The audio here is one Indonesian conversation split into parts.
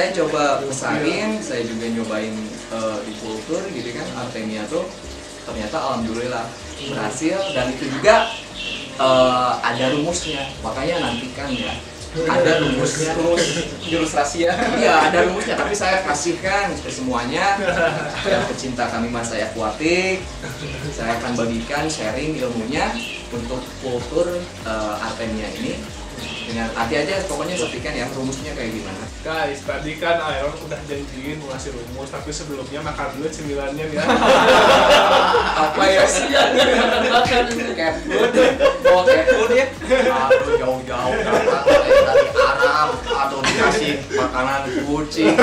saya coba pesanin, saya juga nyobain di kultur gitu kan, Artemia tuh ternyata alhamdulillah berhasil, dan itu juga ada rumusnya, makanya nantikan ya. Ada rumusnya, jurus rahasia. Iya, ada rumusnya, tapi saya kasihkan ke semuanya. Yang pecinta kami Mas saya Aquatic, saya akan bagikan sharing ilmunya untuk kultur Artemia ini. Dengan hati aja, pokoknya sepikan ya rumusnya kayak gimana. Guys, tadi kan Aaron udah janjiin mau ngasih rumus, tapi sebelumnya makan dulu cemilannya ya. Apa ya sih ya? Makan cat food, bawa cat food ya? Aduh jauh-jauh datang dari Arab, aduh dikasih makanan kucing.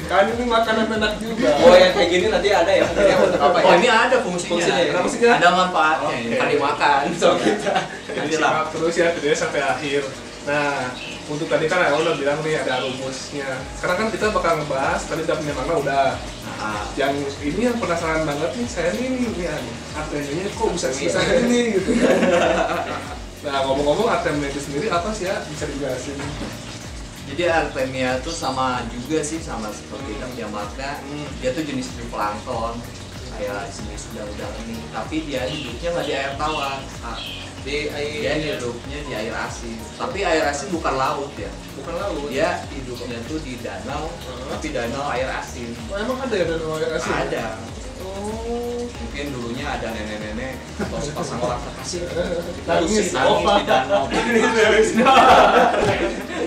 Kan ini makanan enak juga. Oh yang kayak gini nanti ada ya? Untuk apa ya? Oh ini ada fungsinya. Fungsinya? Ada manfaatnya. Oke. Kan dimakan. So kita. Jadi simak terus ya videonya sampai akhir. Nah, untuk tadi kan Aaron udah bilang nih ada rumusnya. Sekarang kan kita bakal ngebahas, tadi udah punya makna udah. Yang ini yang penasaran banget nih, saya nih ya, Artemia kok bisa ini gitu kan. Nah, ngomong-ngomong Artemia itu sendiri apa sih ya? Bisa dijelasin? Jadi Artemia tuh sama juga sih, sama seperti Yamaka. Dia tuh jenis plankton, kayak jenis udang-udang ini. Tapi dia hidupnya nggak di air tawar. Dia hidupnya di air asin. Tapi air asin bukan laut ya. Bukan laut. Dia hidupnya tuh di danau, tapi danau air asin. Oh, emang ada ya danau air asin? Ada. Oh. Mungkin dulunya ada nenek-nenek atau sepasang orang terkasih Nangis di danau.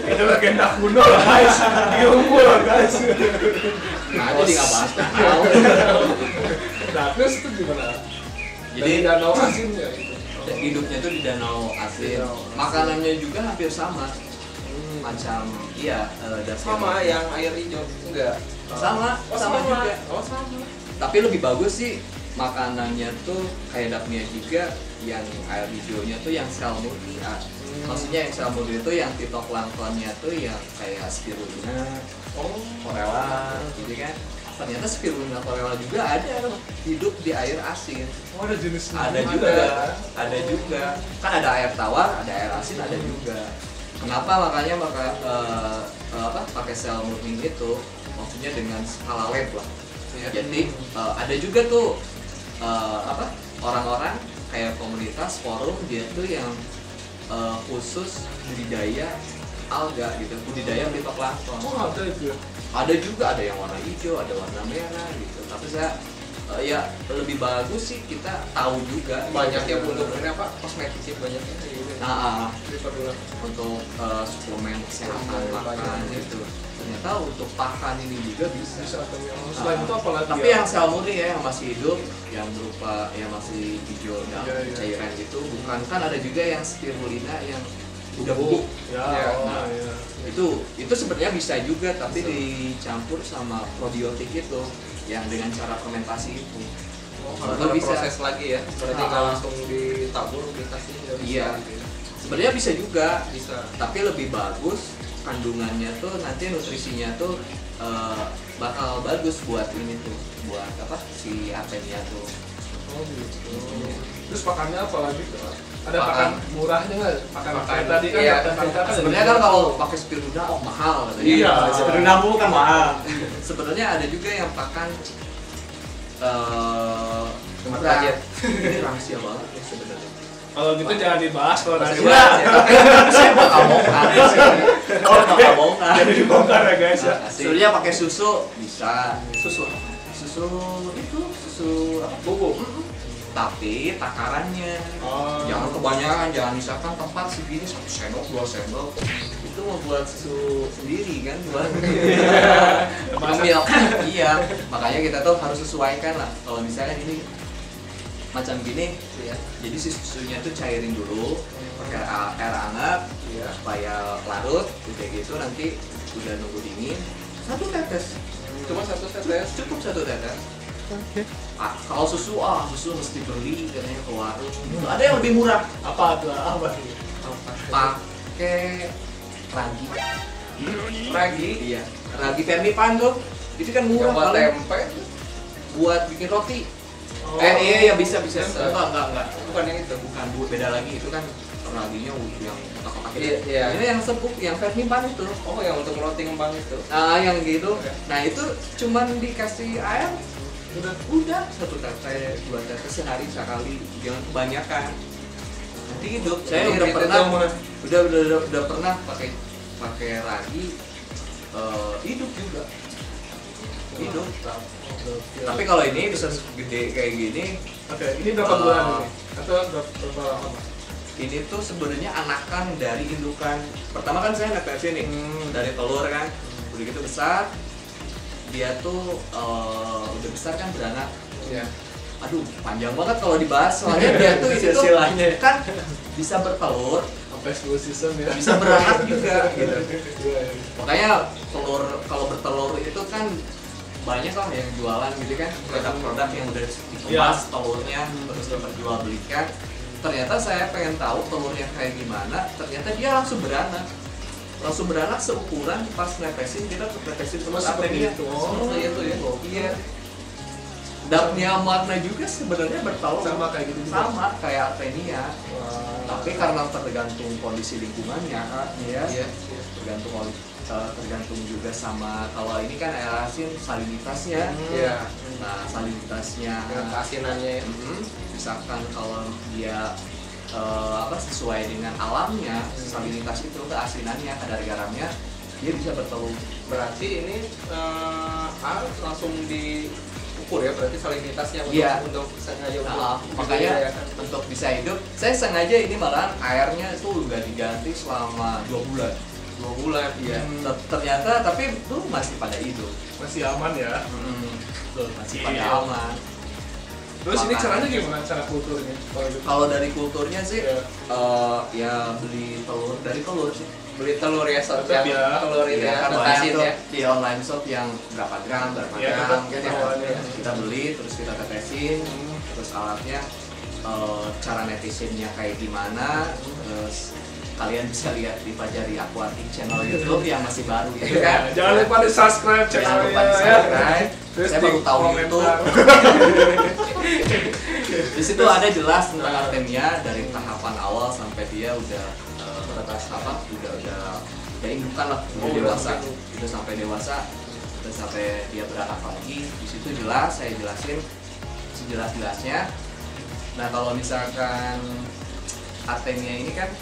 Itu legenda kuno lah guys, ilmu lah guys. Nah jadi nggak bahas danau. Nah terus itu gimana? Jadi danau asin ya itu. Hidupnya tuh di danau asin. Makanannya juga hampir sama. Macam iya Sama yang air hijau enggak? sama juga. Oh sama. Tapi lebih bagus sih makanannya tuh kayak Daphnia juga, yang air hijaunya tuh yang salmoni. Maksudnya yang salmoni itu yang phytoplanktonnya tuh yang kayak spirulina, chlorella, gitu kan. Ternyata spirulina chlorella juga ada hidup di air asin. Oh ada jenis Ada juga. Kan ada air tawar, ada air asin, ada juga. Kenapa makanya pakai sel murni itu? Maksudnya dengan skala lab lah. Jadi ada juga tuh orang-orang kayak komunitas forum dia tuh yang khusus budidaya alga gitu, budidaya phytoplankton. Oh ada itu ya? Ada juga, ada yang warna hijau, ada warna merah gitu. Tapi saya ya lebih bagus sih kita tahu juga Banyaknya untuk ini apa? Kosmetik sih banyaknya kayak gitu. Untuk suplemen kesehatan makan gitu. Ternyata untuk pakan ini juga bisa. Selain itu apa lagi? Tapi yang salmoni ya, yang masih hidup, yang berupa yang masih hijau dan cairan gitu, bukan. Kan ada juga yang spirulina yang udah bubuk. Nah, itu sebenarnya bisa juga, tapi dicampur sama probiotik itu yang dengan cara fermentasi itu. Kalau bisa proses lagi ya. Berarti nggak langsung ditabur dikasih ya bisa. Iya. Gitu ya. Sebenarnya bisa juga. Bisa. Tapi lebih bagus kandungannya tuh nanti nutrisinya tuh bakal bagus buat ini tuh, buat apa si Artemia tuh. Oh gitu. Terus pakannya apa lagi tuh? Ada Pakan. pakan murahnya nggak? Pakan tadi kan Iya. Sebenarnya kan kalau pakai spirulina mahal katanya. Iya. Spirulina kan mahal. Sebenarnya ada juga yang pakan Cuma murah. budget. Ini rahasia banget ya sebenarnya. Kalau gitu jangan dibahas kalau nanti. Saya bakal bongkar sih. Saya bakal bongkar. Jadi dibongkar ya guys ya. Sebenarnya pakai susu bisa. Susu itu susu apa? Bubuk. Tapi takarannya jangan kebanyakan, jangan misalkan tempat segini 1 sendok 2 sendok itu membuat susu sendiri kan buat ngemil. Iya, makanya kita tuh harus sesuaikan lah. Kalau misalnya ini macam gini ya, jadi si susunya tuh cairin dulu pakai air hangat supaya larut kayak gitu, nanti udah nunggu dingin 1 tetes, Cuma 1 tetes. cukup 1 tetes. Kalau susu mesti beli katanya ke warung. Ada yang lebih murah. Apa tuh? Apa sih? Pakai ragi. Ragi. Iya. Ragi Permipan tuh. Itu kan murah Yang buat paling. tempe. Buat bikin roti. Oh. Iya bisa. Tempe. Enggak. Bukan yang itu. Bukan, beda lagi itu kan raginya yang kotak-kotak Iya, itu. iya. Ini yang sebuk, yang vermipan itu. Oh, yang untuk floating bank itu. Nah, yang gitu. Nah, itu cuman dikasih air udah satu tetes, dua tetes sehari sekali, jangan kebanyakan. Nanti hidup. Saya Jadi udah itu pernah, mah. udah pernah pakai ragi, hidup juga. Hidup. Tapi kalau ini bisa gede kayak gini, Oke, ini berapa bulan ini? Atau berapa lama? ini tuh sebenarnya anakan dari indukan. Pertama kan saya netesin nih dari telur kan, udah gitu besar. Dia tuh udah besar kan beranak. Iya. Aduh, panjang banget kalau dibahas soalnya dia tuh itu Silsilahnya. kan bisa bertelur, Sampai 10 season ya? bisa beranak juga gitu. Iya. Makanya telur kalau bertelur itu kan banyak lah yang jualan gitu kan, produk-produk yang udah dikemas telurnya terus diperjualbelikan. Ternyata saya pengen tahu telurnya kayak gimana, ternyata dia langsung beranak seukuran pas netesin, kita netesin terus seperti Artemia. itu. Seperti itu ya. Iya. Dapnya makna juga sebenarnya bertelur Sama kayak gitu juga? sama kayak Artemia. Wah. Tapi karena tergantung kondisi lingkungannya, Iya. tergantung juga sama, kalau ini kan air asin salinitasnya. Iya. Nah, salinitasnya Dengan keasinannya ya. misalkan kalau dia sesuai dengan alamnya, salinitas itu keasinannya, kadar garamnya, dia bisa bertelur. Berarti ini harus langsung diukur ya, berarti salinitasnya Iya. untuk sengaja Nah, untuk makanya dibudidayakan. untuk bisa hidup, saya sengaja ini malahan airnya itu udah diganti selama 2 bulan. 2 bulan. Iya. Ternyata tapi tuh masih pada hidup. Masih aman ya? Masih Iya. pada aman. Terus ini Makan. caranya gimana, cara kulturnya? Kalau gitu? Kalau dari kulturnya sih, Iya. ya beli telur dari telur sih. Beli telur ya, Tetap yang ya. telur itu Iya, ya, kan banyak netasin tuh ya. di online shop yang berapa gram Iya, gram tetap gitu ya. awalnya. Kita beli terus kita tetesin, terus alatnya, cara netizennya kayak gimana, terus kalian bisa lihat di Fajari Aquatic channel YouTube yang masih baru gitu kan. Jangan lupa di subscribe Jangan lupa channelnya di ya. subscribe. Terus Saya di baru tahu komentar. YouTube. Di situ ada jelas tentang Artemia dari tahapan awal sampai dia udah udah indukan lah, udah dewasa. Itu sampai dewasa, terus sampai dia beranak lagi. Di situ jelas saya jelasin sejelas-jelasnya. Nah, kalau misalkan Artemia ini kan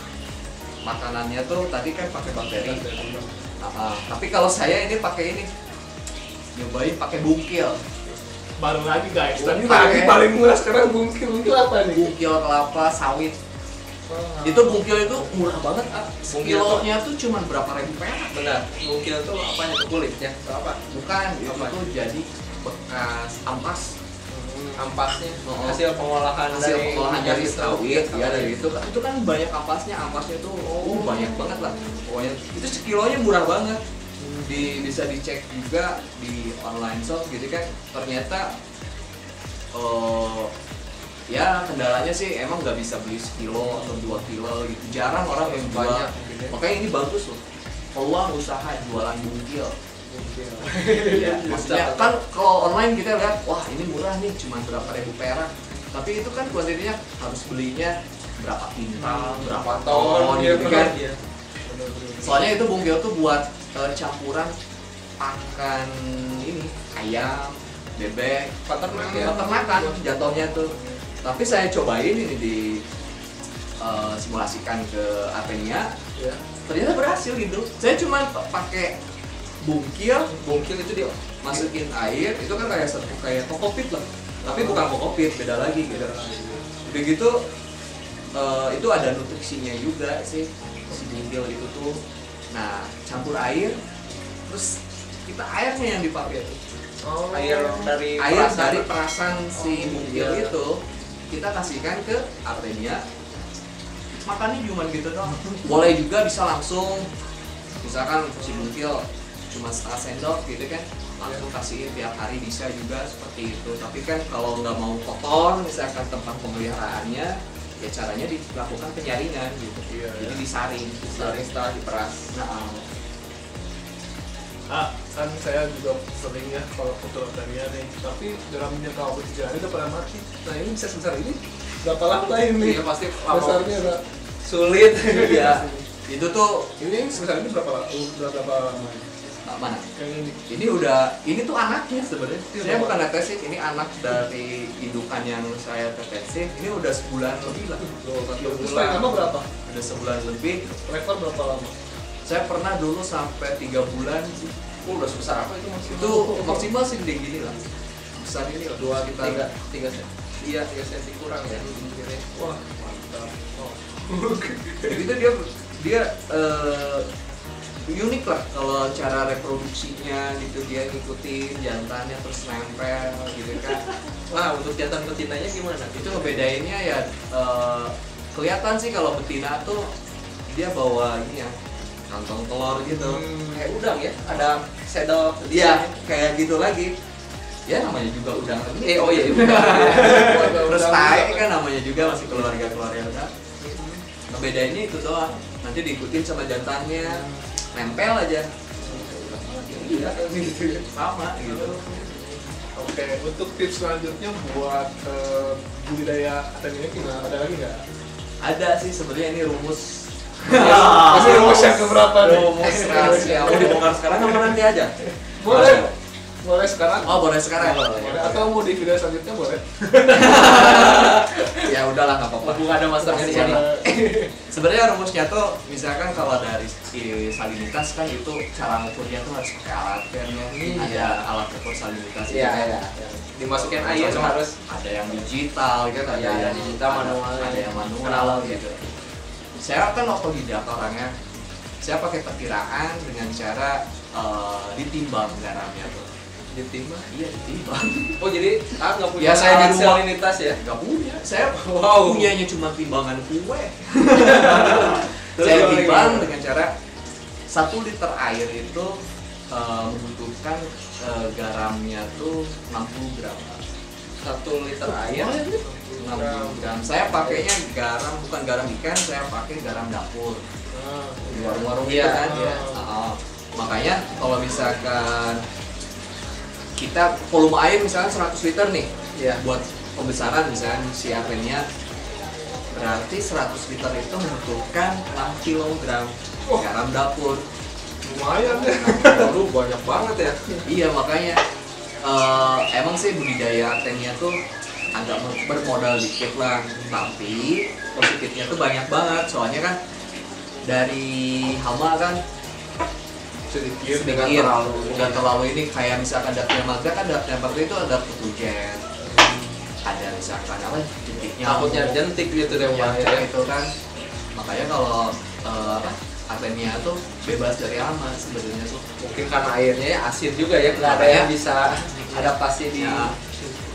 makanannya tuh tadi kan pakai bakteri. Tapi kalau saya ini pakai ini, nyobain pakai bungkil. Baru lagi guys, tadi Bungkil, lagi ya. paling murah, sekarang bungkil apa nih? Bungkil kelapa sawit. Itu bungkil itu murah banget. Kilonya tuh cuma berapa ribu perak. Benar. Mungkin itu apanya tuh, kulitnya atau apa? Bukan, itu Apa? tuh jadi bekas ampas. Ampasnya, Oh. hasil pengolahan dari sawit ya, dari itu. itu kan banyak ampasnya tuh banyak banget lah pokoknya. Itu sekilonya murah banget. Bisa dicek juga di online shop gitu kan. Ternyata ya kendalanya sih emang nggak bisa beli sekilo atau 2 kilo gitu, jarang orang yang jual. Banyak mungkin ya. Makanya ini bagus loh, peluang usaha jualan bungkil. Iya, maksudnya kan kalau online kita lihat, wah ini murah nih, cuma berapa ribu perak. Tapi itu kan kuantitinya harus belinya berapa kintal, berapa ton gitu kan. Iya. Soalnya itu bungkil tuh buat campuran pakan ini, ayam, bebek, peternakan jatuhnya tuh. Tapi saya cobain ini di simulasikan ke Artemia, Iya. ternyata berhasil gitu. Saya cuma pakai bungkil itu dia masukin air, itu kan kayak kokopit lah, tapi bukan kokopit, beda lagi gitu. Udah gitu itu ada nutrisinya juga sih si bungkil itu tuh. Nah, campur air, terus kita airnya yang dipakai tuh. air dari Perasan si bungkil itu kita kasihkan ke Artemia. Makannya cuma gitu doang. Boleh juga bisa langsung, misalkan si bungkil cuma setengah sendok gitu kan, langsung kasihin tiap hari bisa juga seperti itu. Tapi kan kalau nggak mau kotor misalkan tempat pemeliharaannya, ya caranya dilakukan penyaringan gitu. Iya, Jadi disaring setelah diperas. Kan saya juga sering ya kalau kultur Artemia nih, tapi dalam jangka waktu 3 hari udah pada mati. Nah ini bisa sebesar ini, berapa lama ini? Iya pasti Besarnya Pak. sulit. Iya. Itu tuh Ini sebesar ini berapa lama? mana? Yang ini. Ini tuh anaknya sebenarnya. Iya, Saya Pak. bukan tetesin, ini anak dari indukan yang saya tetesin. Ini udah sebulan lebih lah. Terus paling lama berapa? Udah sebulan lebih. Rekor berapa lama? Saya pernah dulu sampai 3 bulan sih. Udah sebesar apa itu maksimal? Itu maksimal sih gini lah. Besar ini lah. dua Kita tiga sen. Iya, 3 senti kurang ya. Mungkin. Wah, mantap. Oh. itu dia unik lah kalau cara reproduksinya gitu, dia ngikutin jantannya terus nempel gitu kan. Wah, untuk jantan betinanya gimana? Itu ngebedainnya ya kelihatan sih kalau betina tuh dia bawa ini ya kantong telur gitu. Kayak udang ya, ada sedok. Iya, kayak gitu lagi. Ya namanya juga udang. Oh iya. Terus tai kan namanya juga masih keluarga-keluarga kan. Ngebedainnya itu doang. Nanti diikutin sama jantannya, nempel aja. Iya, gitu ya. Sama gitu. Oke, untuk tips selanjutnya buat budidaya aten ini gimana? Ada lagi nggak? Ada sih sebenarnya ini rumus. Masih rumus yang keberapa nih? Rumus rahasia. Mau dibongkar sekarang apa nanti aja? Boleh. Boleh sekarang? Oh, boleh sekarang. Boleh. Atau mau di video selanjutnya boleh? Ya udahlah nggak apa-apa. Mumpung ada masternya di sini. Sebenarnya rumusnya tuh misalkan kalau dari salinitas kan itu cara ngukurnya tuh harus pakai alat kan ya. Ada alat ukur salinitas itu Iya, kan. iya. Dimasukin air Cuma harus. ada yang digital gitu, ada Iya, yang digital, manual. ada yang manual Analog gitu. Saya kan otodidak orangnya. Saya pakai perkiraan dengan cara ditimbang garamnya tuh. Ditimbang. Iya, ditimbang. Oh, jadi nggak punya Ya, saya di alat rumah. salinitas ya? Nggak punya. Saya Wow. punyanya cuma timbangan kue. Terus Saya gimana, timbang gimana? dengan cara 1 liter air itu membutuhkan garamnya tuh 60 gram. 1 liter air. 60 gram. Saya pakainya garam, bukan garam ikan, saya pakai garam dapur. Di warung-warung itu Iya, kan. iya. Makanya kalau misalkan kita volume air misalnya 100 liter nih, Iya. buat pembesaran misalnya si apennya, berarti 100 liter itu membutuhkan 6 kg garam dapur. Lumayan ya. Aduh, banyak banget ya. Iya, makanya emang sih budidaya atennya tuh agak bermodal dikit lah, tapi positifnya tuh banyak banget. Soalnya kan dari hama kan Sedikit. sedikit, nggak terlalu ini. Kayak misalkan dapurnya magra kan dapurnya magra itu ada petujen, ada misalkan apa jentiknya, Takutnya jentik gitu deh, Pak, ya. itu kan. Makanya kalau atennya tuh bebas dari hama sebenarnya tuh. Mungkin karena airnya ya asin juga ya, nggak ada yang bisa adaptasi di. Ya,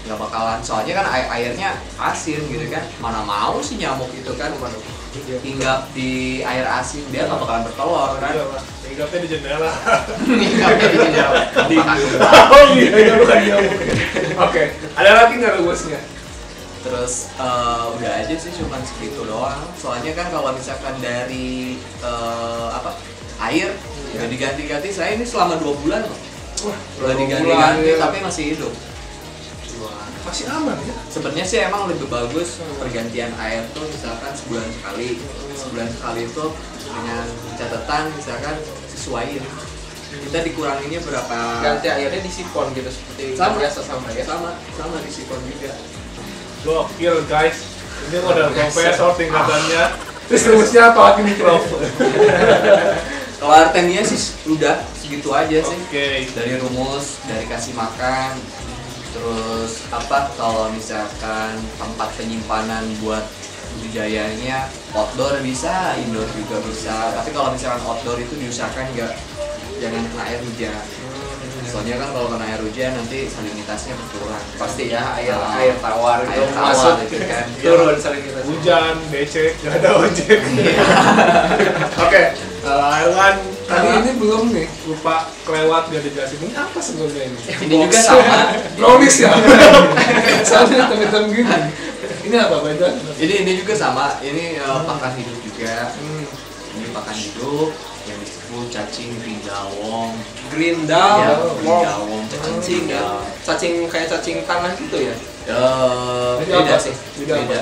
nggak bakalan, soalnya kan airnya asin gitu kan, mana mau sih nyamuk itu kan hinggap di air asin, dia nggak bakalan bertelur kan. Iya, Pak. Hinggapnya di jendela. Hinggapnya di jendela. Oh iya, bukan nyamuk. Oke, ada lagi nggak rumusnya? Terus udah aja sih, cuman segitu doang. Soalnya kan kalau misalkan dari air udah diganti-ganti, saya ini selama 2 bulan loh. Wah, Udah 2 diganti-ganti bulan, ya. tapi masih hidup. Masih aman ya? Sebenarnya sih emang lebih bagus pergantian air tuh misalkan sebulan sekali. Sebulan sekali itu dengan catatan misalkan sesuaiin. Kita dikuranginnya berapa? Ganti airnya di sifon gitu seperti Sama. biasa sama ya. Sama di sifon juga. Gokil guys. Ini udah profesor tingkatannya. Terus rumusnya apa lagi nih, Prof? Kalau artemia sih udah segitu aja sih. Oke. Dari rumus, dari kasih makan, terus kalau misalkan tempat penyimpanan buat budidayanya outdoor bisa, indoor juga bisa. Tapi kalau misalkan outdoor itu diusahakan jangan kena air hujan. Soalnya kan kalau kena air hujan nanti salinitasnya berkurang. Pasti ya, air tawar itu Air tawar masuk itu kan. turun salinitas. Hujan, becek, gak ada ojek. Oke, Irwan, tadi ini belum nih, lupa kelewat gak dijelasin. Ini apa sebenarnya ini? Ini juga sama. Brownies ya? Sama hitam-hitam gini. Ini apa beda? Ini juga sama. Ini pakan hidup juga. Ini pakan hidup yang disebut cacing grindawong. Grindal, Ya, wow. grindawong, Cacing ya. Cacing kayak cacing tanah gitu ya. Jadi Beda apa? sih, Beda apa? beda.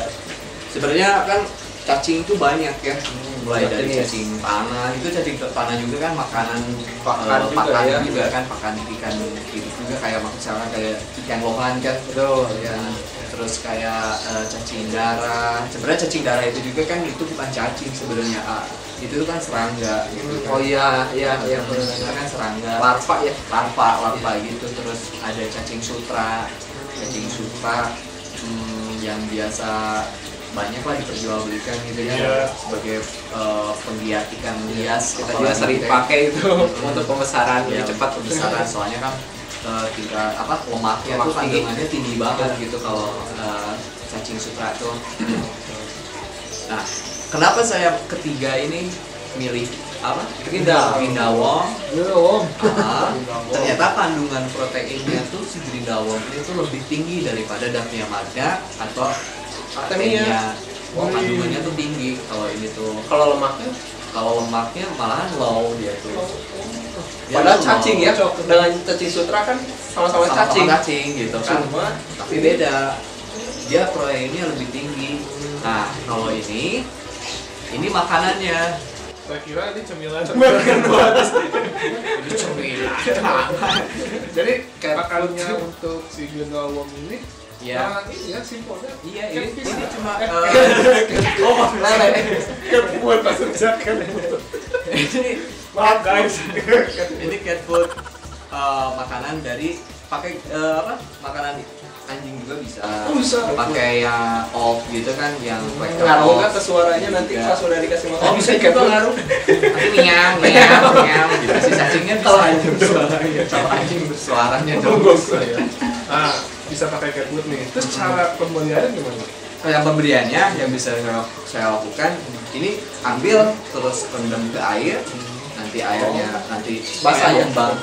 Sebenarnya kan cacing itu banyak ya, mulai dari jenis. cacing tanah, itu cacing tanah juga kan makanan Pakan juga pakan ya. juga kan, pakan ikan hidup juga kayak misalnya kayak ikan lohan kan, Betul ya. terus kayak cacing darah. Sebenarnya cacing darah itu juga kan itu bukan cacing sebenarnya, itu tuh kan serangga gitu kan. Oh iya Itu benar. kan serangga, Larva ya. larva gitu. Terus ada cacing sutra, yang biasa banyak lah diperjualbelikan gitu ya, Iya. sebagai penggiat ikan hias. Kita apalagi juga sering gitu ya. pakai itu untuk pembesaran Ya, lebih cepat. pembesaran, soalnya kan tingkat lemaknya Lemak tuh tinggi. kandungannya tinggi banget gitu kalau cacing sutra tuh. Nah, kenapa saya ketiga ini milih Grindawong? Ternyata kandungan proteinnya tuh si Grindawong ini tuh lebih tinggi daripada Daphnia magna atau Artemia. Kandungannya tuh tinggi kalau ini tuh. Kalau lemaknya Kalau lemaknya malahan low dia tuh. Dia padahal tuh cacing low. ya, dengan cacing sutra kan sama-sama cacing. Cacing gitu kan. Cuma Tapi beda. Dia proteinnya lebih tinggi. Nah, kalau ini makanannya. Saya kira ini cemilan. Ini cemilan. Jadi makanannya untuk si Grindawong ini Ya. ini ya simpelnya. Iya, ini cuma oh, lele. Buat pasar jakan. ini Maaf guys. ini cat food, makanan dari pakai makanan anjing juga bisa. Bisa. Pakai yang off gitu kan, yang Ngaruh nggak ke suaranya nanti Juga. pas udah dikasih makan? Oh, bisa juga ngaruh. Tapi miang gitu. Si cacingnya bisa. Kalau anjing bersuaranya dong. Nah, bisa pakai cat food nih. Terus cara pembeliannya gimana? Yang pemberiannya yang bisa saya lakukan, ini ambil terus rendam ke air, nanti airnya nanti Basah ya? lembab,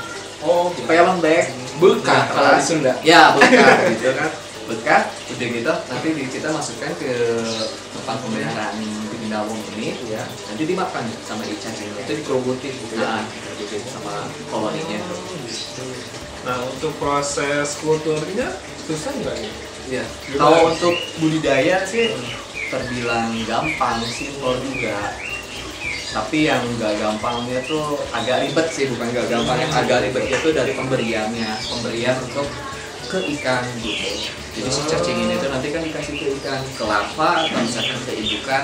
Oh, supaya lembek. bekas kalau di Sunda. Ya, bekas gitu kan. Bekas, udah gitu nanti kita masukkan ke tempat pemeliharaan Grindawong ini, Ya. nanti dimakan sama cacingnya. Itu dikerubutin gitu ya. Nah, dikerubutin sama koloninya. Nah, untuk proses kulturnya susah nggak nih? Iya. Kalau untuk budidaya sih terbilang gampang, simpel juga. Tapi yang nggak gampangnya tuh agak ribet sih, bukan nggak gampang, yang agak ribetnya tuh dari pemberian untuk ke ikan gitu. Jadi si cacing ini tuh nanti kan dikasih ke ikan, ke larva atau misalkan ke indukan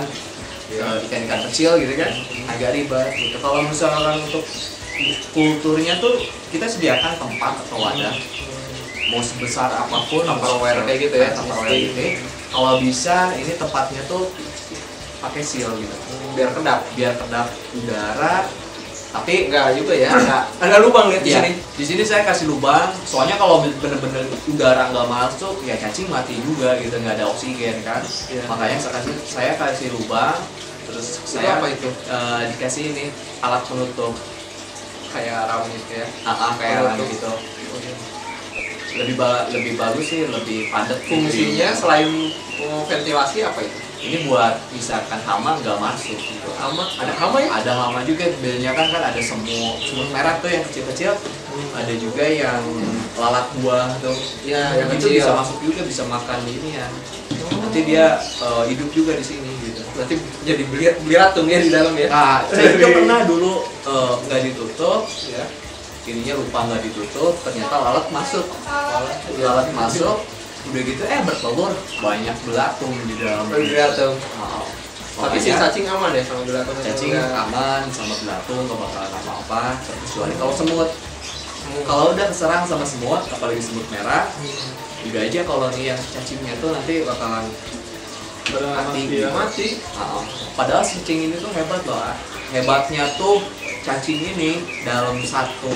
ikan-ikan kecil gitu kan, agak ribet gitu. Kalau misalkan untuk kulturnya tuh kita sediakan tempat atau wadah, mau sebesar apapun, Tupperware kayak gitu ya. Tupperware gitu. Kalau bisa ini tempatnya tuh pakai seal gitu, Biar kedap. udara. Tapi Enggak juga ya. Enggak. Ada lubang lihat di Iya, sini. di sini saya kasih lubang, soalnya kalau bener-bener udara nggak masuk, ya cacing mati juga gitu, nggak ada oksigen kan. Iya. Makanya saya kasih lubang, terus Itu saya apa itu? dikasih ini alat penutup, Kayak ram gitu ya. kayak Penutup. gitu. Lebih bagus sih, lebih padat. Fungsinya selain ventilasi apa itu? ini buat misalkan hama nggak masuk gitu. Hama? Ada hama ya? Ada hama juga, biasanya kan ada semut merah tuh yang kecil-kecil. Ada juga yang lalat buah tuh. Ya, yang Itu kecil. bisa masuk juga, bisa makan ini ya. Nanti dia hidup juga di sini gitu. Nanti jadi beli ratung ya di dalam ya. Nah, saya juga pernah dulu nggak ditutup, Ya. ininya lupa nggak ditutup, ternyata lalat masuk. Lalat masuk, udah gitu bertelur, banyak belatung di dalam. Beli ratung. Nah, Tapi si makanya cacing aman ya sama belatung. cacing aman sama belatung, nggak bakalan apa-apa, kecuali kalau semut. Kalau udah keserang sama semut, apalagi semut merah, juga aja koloni yang cacingnya tuh nanti bakalan mati. Mati. Padahal cacing ini tuh hebat loh. Hebatnya tuh cacing ini dalam satu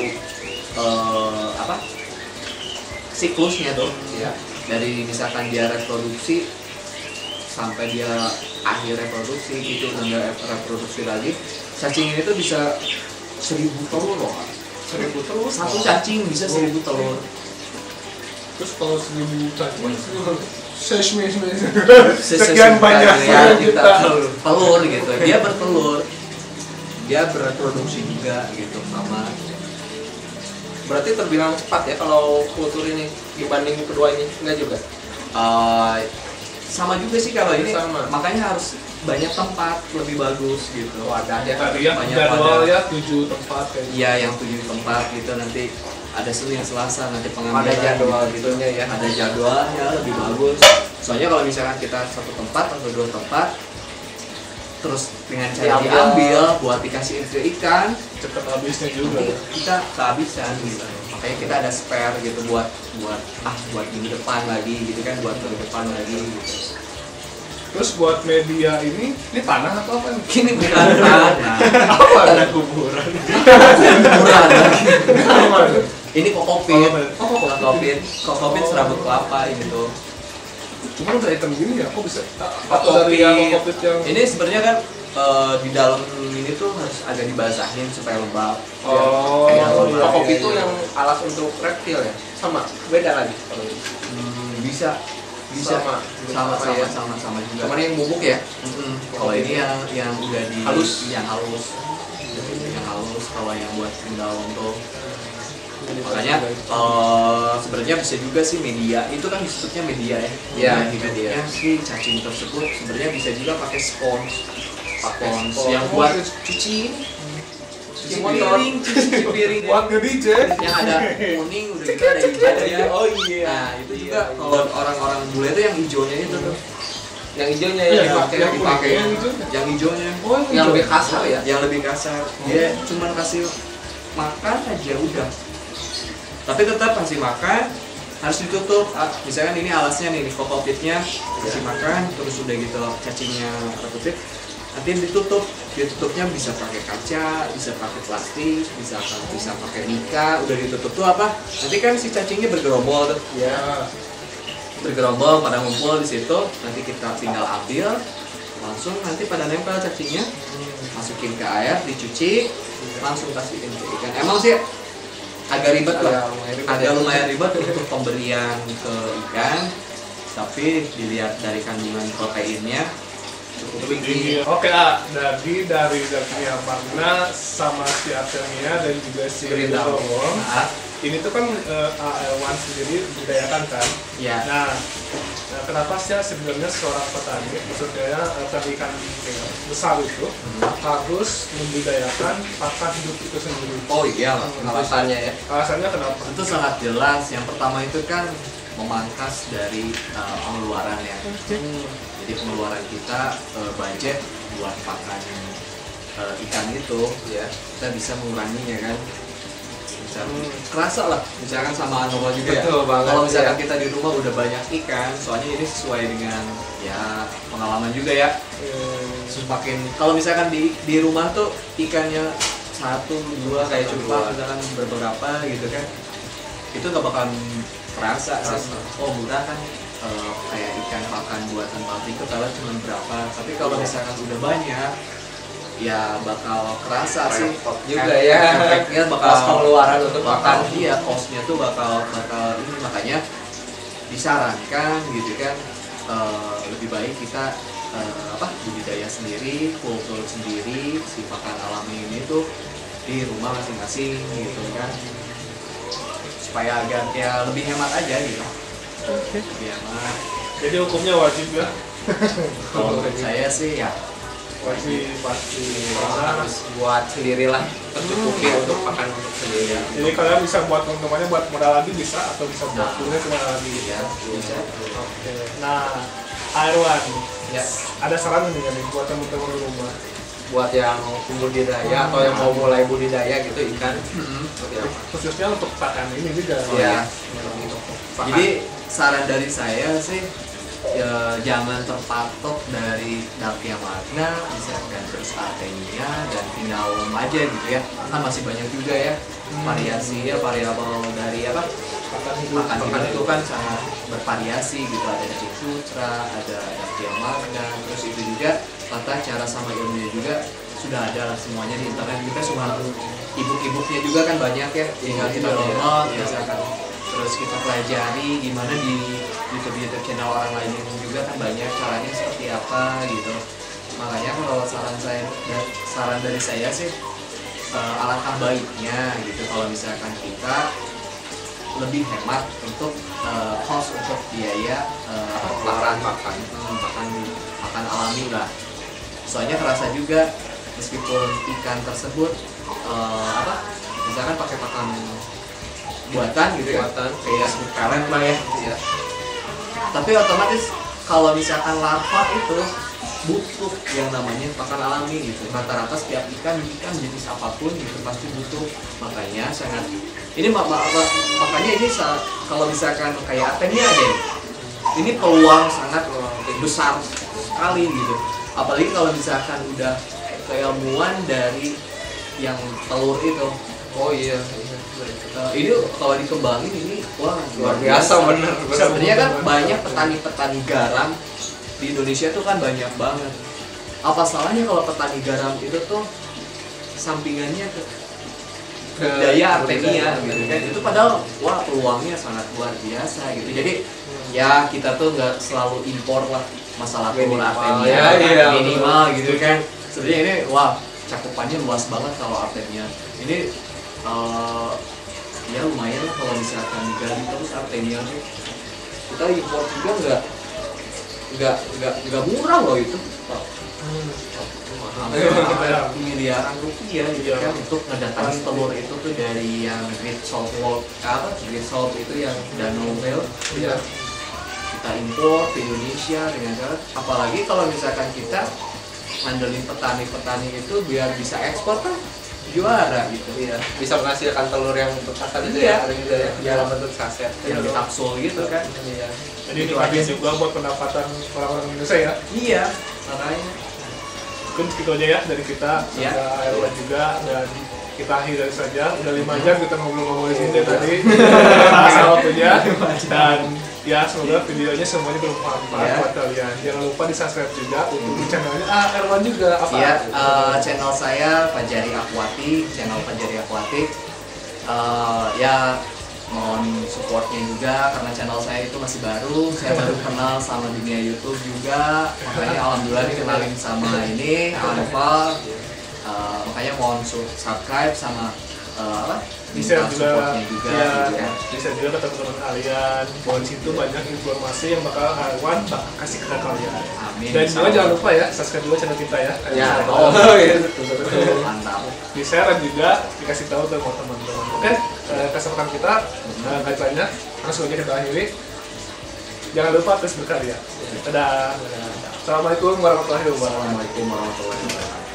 siklusnya tuh, Ya. dari misalkan dia reproduksi sampai dia akhir reproduksi itu udah nggak reproduksi lagi, cacing ini tuh bisa 1000 telur loh. 1000 telur. Satu cacing bisa 1000 telur. Terus kalau 1000 cacing, sekian Sekian banyak juta telur gitu. Dia bertelur, dia bereproduksi juga gitu sama. Berarti terbilang cepat ya kalau kultur ini dibanding kedua ini, enggak juga? Sama juga sih kalau ini, Sama. makanya harus banyak tempat lebih bagus gitu. Wadah ya. Tadi ya Banyak jadwal wadah. ya 7 tempat kayak gitu. Iya, yang 7 tempat gitu, nanti ada Senin Selasa nanti pengambilan Ada jadwal gitu. gitunya ya. Ada jadwalnya lebih bagus. Soalnya kalau misalkan kita satu tempat atau 2 tempat terus dengan cara Diambil. diambil buat dikasih ke ikan, Cepet habisnya juga. nanti kita kehabisan gitu. Makanya kita ada spare gitu buat minggu depan lagi gitu kan, buat minggu depan lagi gitu. Terus buat media ini tanah atau apa nih? Ini bukan tanah, Apa ada kuburan? kuburan lagi. Apa? Ini kokopit, Oh, kokopit serabut kelapa gitu. Cuma udah hitam gini ya, kok bisa? Atau dari yang kokopit yang Ini sebenarnya kan di dalam ini tuh harus agak dibasahin supaya lembab. Oh, Kayak lembab. iya, Kokopit iya, itu iya. yang alas untuk reptil ya? Sama, beda lagi kalau ini. Bisa Sama ya. sama juga. Cuman yang bubuk ya? Kalau ini yang udah di Halus. yang halus. Yang halus. Kalau yang buat daun tuh makanya sebenarnya bisa juga sih media itu kan disebutnya media ya. Iya, Di media. si cacing tersebut sebenarnya bisa juga pakai spons Spons. yang buat cuci motor. cuci piring buat nge-DJ. yang ada kuning udah gitu ada hijaunya. Oh iya. Nah itu juga kalau orang-orang bule itu yang hijaunya itu tuh Yang hijaunya Iya, yang dipakai. yang dipakai. yang hijaunya. yang hijaunya Oh, Yang lebih kasar ya? yang lebih kasar dia cuma kasih makan aja udah, tapi tetap kasih makan harus ditutup. Misalkan ini alasnya nih, kokopitnya kasih makan terus udah gitu cacingnya rebutin, nanti ditutupnya bisa pakai kaca, bisa pakai plastik, bisa pakai mika. Udah ditutup tuh apa, nanti kan si cacingnya bergerombol tuh, Ya. bergerombol pada ngumpul di situ, nanti kita tinggal ambil langsung, nanti pada nempel cacingnya, masukin ke air, dicuci, langsung kasihin ke ikan. Emang sih agak ribet lah, agak lumayan ribet untuk pemberian ke ikan, tapi dilihat dari kandungan proteinnya cukup tinggi. Oke, dari Zaki Magna sama si Artemia dan juga si Grindaung. Grindaung. Ini tuh kan AL1 sendiri budayakan kan. Ya, Nah, kenapa sih sebenarnya seorang petani, maksudnya ikan besar itu harus membudayakan pakan hidup itu sendiri? oh iya lah. Alasannya ya. Alasannya kenapa? Itu sangat jelas. Yang pertama itu kan memangkas dari pengeluaran ya. Jadi pengeluaran kita budget buat pakan ikan itu ya kita bisa menguranginya kan. Bisa kerasa lah, misalkan sama Anova juga ya. Betul banget, Kalau misalkan ya. kita di rumah udah banyak ikan, soalnya ini sesuai dengan ya pengalaman juga ya. Semakin kalau misalkan di rumah tuh ikannya 1, 2 kayak cupang misalkan beberapa gitu kan, itu nggak bakalan kerasa sih. Oh murah kan, kayak ikan pakan buatan pabrik itu kalau cuma berapa, tapi kalau misalkan udah banyak ya bakal kerasa sih Juga ya. efeknya bakal Kos pengeluaran untuk bakal makan. iya kosnya tuh bakal ini, makanya disarankan gitu kan, lebih baik kita budidaya sendiri, kultur sendiri si pakan alami ini tuh di rumah masing-masing gitu kan, supaya agak ya lebih hemat aja gitu. Lebih hemat. Jadi hukumnya wajib ya? Kalau menurut saya sih ya Wajib pasti. Harus buat sendirilah, tercukupi untuk makan untuk sendiri. Jadi kalian bisa buat teman-temannya buat modal lagi bisa, atau bisa buat punya cuma lagi. ya bisa. Oke. Nah, Airwan, Ya, ada saran nih buat teman-teman di rumah? buat yang budidaya atau yang mau mulai budidaya gitu ikan. Seperti apa? Khususnya untuk pakan ini juga. Iya. Jadi saran dari saya sih ya, jangan terpatok dari Davia Magna, misalkan terus Artemia dan Grindaung aja gitu ya. Kan masih banyak juga ya variabel dari Pakan hidup. makan ikan itu kan sangat bervariasi gitu, ada dari sutra, ada Davia Magna, terus itu juga tata cara sama ilmunya juga sudah ada lah semuanya di internet. Kita cuma ebook-ebooknya juga kan banyak ya, tinggal kita download misalkan, terus kita pelajari gimana di YouTube channel orang lain juga kan banyak caranya seperti apa gitu. Makanya kalau saran dari saya sih alangkah baiknya gitu kalau misalkan kita lebih hemat untuk cost untuk biaya Pakan. makan alami lah. soalnya kerasa juga meskipun ikan tersebut misalkan pakai pakan buatan gitu ya, kayak pelet lah ya, tapi otomatis kalau misalkan larva itu butuh yang namanya pakan alami gitu. Rata-rata setiap ikan jenis apapun gitu pasti butuh, makanya sangat ini makanya ini kalau misalkan kayak Artemia deh, ini peluang sangat besar sekali gitu, apalagi kalau misalkan udah keilmuan dari yang telur itu. Oh iya. Ini kalau dikembangin ini wah Luar biasa bener. Sebenarnya kan banyak petani-petani garam di Indonesia tuh kan banyak banget. Apa salahnya kalau petani garam itu tuh sampingannya ke budaya Artemia gitu kan? Itu padahal wah peluangnya sangat luar biasa gitu. Jadi ya kita tuh nggak selalu impor lah masalah telur Artemia, minimal gitu kan. Sebenarnya ini wah cakupannya luas banget kalau Artemia. Ini ya lumayan lah kalau misalkan digali terus Artemia tuh. Kita impor juga nggak murah loh itu, Pak. Miliaran rupiah gitu kan untuk ngedatangin telur itu tuh dari yang Great Salt itu yang Danau Whale. Kita impor ke Indonesia dengan cara, apalagi kalau misalkan kita ngandelin petani itu biar bisa ekspor kan juara gitu. Iya, bisa menghasilkan telur yang untuk saset itu ya, dalam bentuk saset yang di kapsul gitu kan. Iya. Jadi ini bagus juga buat pendapatan orang-orang Indonesia ya. Iya, makanya. Mungkin segitu aja ya dari kita, ada Erwan juga, dan kita akhiri saja. Udah 5 jam kita ngobrol-ngobrol di sini tadi. Masa waktunya, dan ya semoga videonya semuanya bermanfaat buat kalian. Jangan lupa di subscribe juga untuk channelnya Erwan juga. Apa? Iya, channel saya Fajari Aquatic, ya mohon supportnya juga karena channel saya itu masih baru, saya baru kenal sama dunia YouTube juga, makanya alhamdulillah dikenalin sama ini Alfa, makanya mohon subscribe sama bisa juga, gitu ya. Bisa juga ke teman-teman kalian bahwa di situ banyak informasi yang bakal Erwan kasih ke kalian. Amin. Dan juga jangan lupa ya subscribe juga channel kita ya. Betul. Mantap. Di share dan juga dikasih tahu ke teman-teman. Oke, kesempatan kita nggak banyak, langsung aja kita akhiri. Jangan lupa terus berkarya. Dadah. Assalamualaikum warahmatullahi wabarakatuh.